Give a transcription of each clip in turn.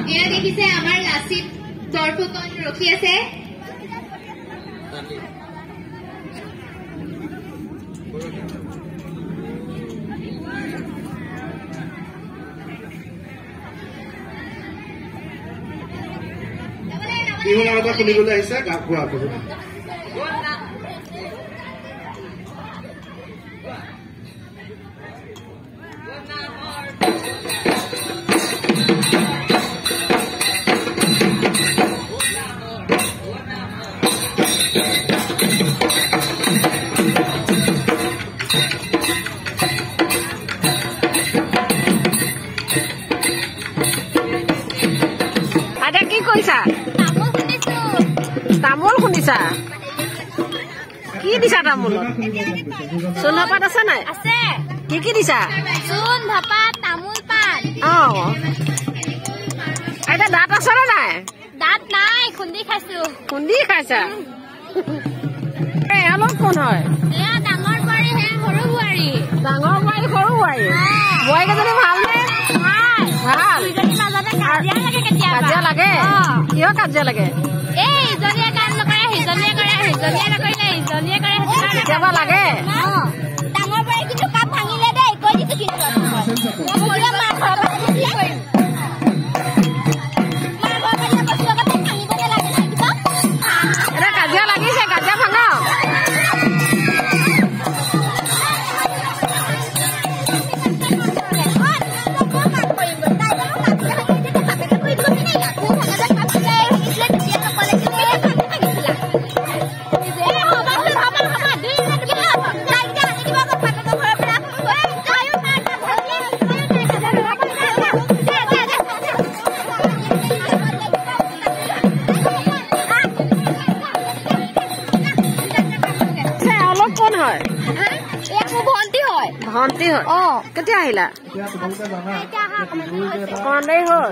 এয়া দেখিছে আমাৰ লাচিত বৰফুকন ৰখি আছে বিহুৰ আগতে শুনিবলৈ আহিছে গাপ গোৱা আপুনি তামোল শুনিছা কি দিছা তামোলত চোন ধপাত আছে নাই আছে কি দিছা চোন ধপাত তামোল পাণ এতিয়া দাঁত আছে নে নাই দাঁত নাই খুন্দি খাইছা অলপ কোন হয় এয়া ডাঙৰ বোৱাৰী হে সৰু বোৱাৰী বোৱাৰীকেইজনী ভালনে ভাল কাজিয়া লাগে কিয় কাজিয়া লাগে ইজনীয়ে কাম নকৰে সিজনীয়ে কৰে সিজনীয়ে নকৰিলে ইজনীয়ে কৰে কেতিয়াবা লাগে ডাঙৰ বোৱাৰী কিন্তু কাপ ভাঙিলে দেই কৈ দিছো কিন্তু কাজিয়া লাগিছে কাজিয়া ভাঙা ভণ্টি হয় কেতিয়া আহিলা কণদেৰি হ'ল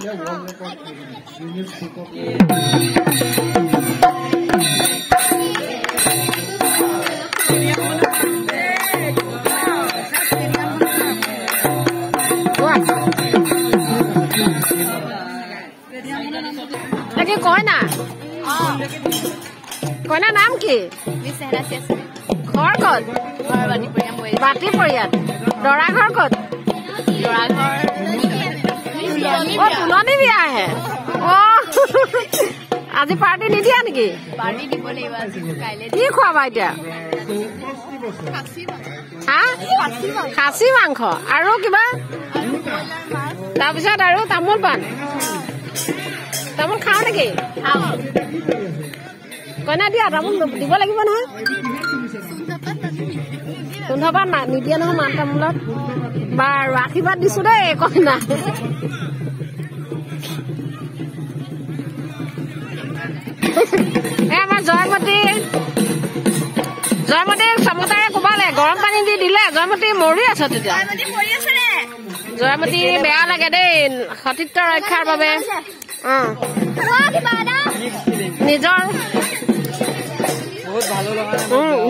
কি কইনা নাম কি ঘৰ ক'ত বাতি পৰিয়াল দৰা ঘৰ ক'ত তুলনি বিয়া আহে আজি পাৰ্টি নিদিয়া নেকি কি খুৱাবা এতিয়া খাচী মাংস আৰু কিবা তাৰপিছত আৰু তামোল পাণ তামোল খাও নেকি কইনা দিয়া তামোল দিব লাগিব নহয় ধন্যবাদ নিদিয়ে নহয় মান তামোলত বাৰু আশীৰ্বাদ দিছো দেই কইনা আমাৰ জয়মতীক চমতাৰে কোবালে গৰম পানী দি দিলে জয়মতী মৰি আছে তেতিয়া জয়মতী বেয়া লাগে দেই সতীত্ব ৰক্ষাৰ বাবে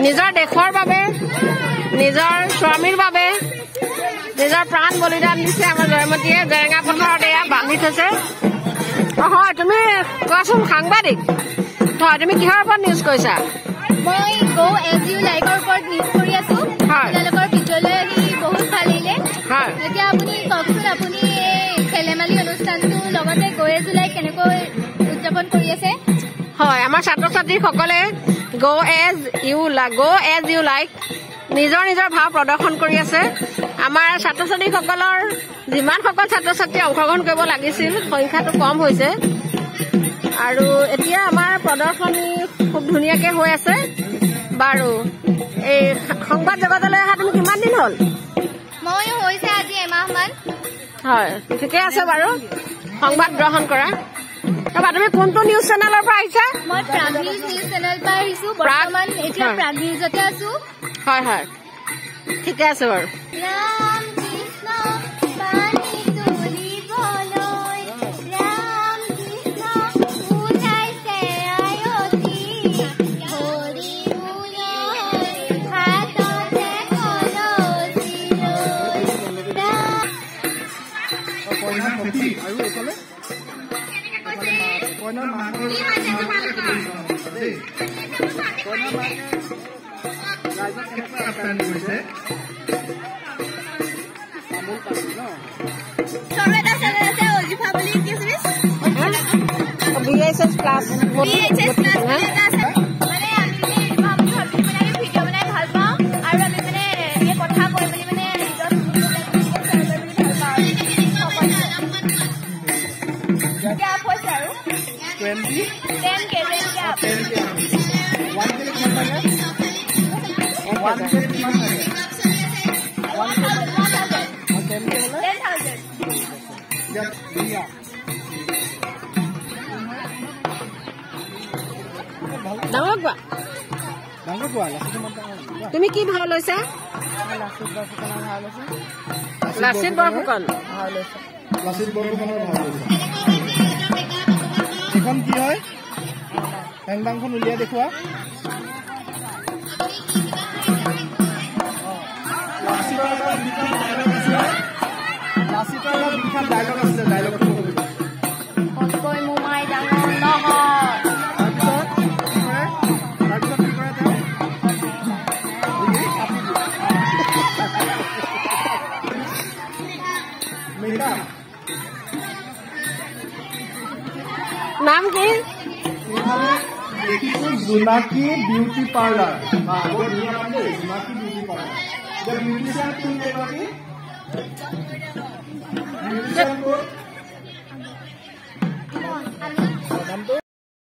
নিজৰ দেশৰ বাবে নিজৰ স্বামীৰ বাবে নিজৰ প্ৰাণ বলিদান দিছে আমাৰ জয়মতীয়ে জেৰেঙা পথাৰত এয়া বান্ধি থৈছে হয় তুমি কোৱাচোন সাংবাদিক হয় তুমি কিহৰ ওপৰত নিউজ কৰিছা মই গো এজ ইউ লাইকৰ ওপৰত নিউজ কৰি আছো আপোনালোকৰ ভিডিঅ'লৈ আহি বহুত ভাল লাগিলে এতিয়া আপুনি কওকচোন আপুনি খেল ধেমালি অনুষ্ঠানটো লগতে গো এজ ইউ লাইক কেনেকৈ উদযাপন কৰি আছে হয় আমাৰ ছাত্ৰ ছাত্ৰীসকলে গো এজ ইউ লাইক নিজৰ ভাৱ প্ৰদৰ্শন কৰি আছে আমাৰ ছাত্ৰ ছাত্ৰীসকলৰ যিমানসকল ছাত্ৰ ছাত্ৰী অংশগ্ৰহণ কৰিব লাগিছিল সংখ্যাটো কম হৈছে আৰু এতিয়া আমাৰ প্ৰদৰ্শনী খুব ধুনীয়াকে হৈ আছে বাৰু এই সংবাদ জগতলৈ অহা তুমি কিমান দিন হ'ল মই হৈছে আজি এমাহমান হয় ঠিকে আছে বাৰু সংবাদ গ্ৰহণ কৰা তুমি কোনটো নিউজ চেনেলৰ পৰা আহিছা মই প্ৰাগ নিউজ চেনেল পৰা আহিছো বৰ্তমান এতিয়া প্ৰাগ নিউজতে আছো হয় হয় ঠিকে আছে বাৰু সখী আৰু এইফালে কইনাৰ মাক ৰাইজক কেনেকুৱা আপ্যায়ন কৰিছে তামোল পাতি ন VHS Plus তুমি কি ভাও লৈছা লাচিত বৰফুকন এখন কি হয় হেংদাংখন উলিয়াই দেখুৱা লাচিতৰ বিখ্যাত ডায়লগ আছে ডায়লগ নাম কি জোনাকী বিউটি পাৰ্লাৰ জোনাকী বিউটি পাৰ্লাৰ বিউটিচিয়ান কোন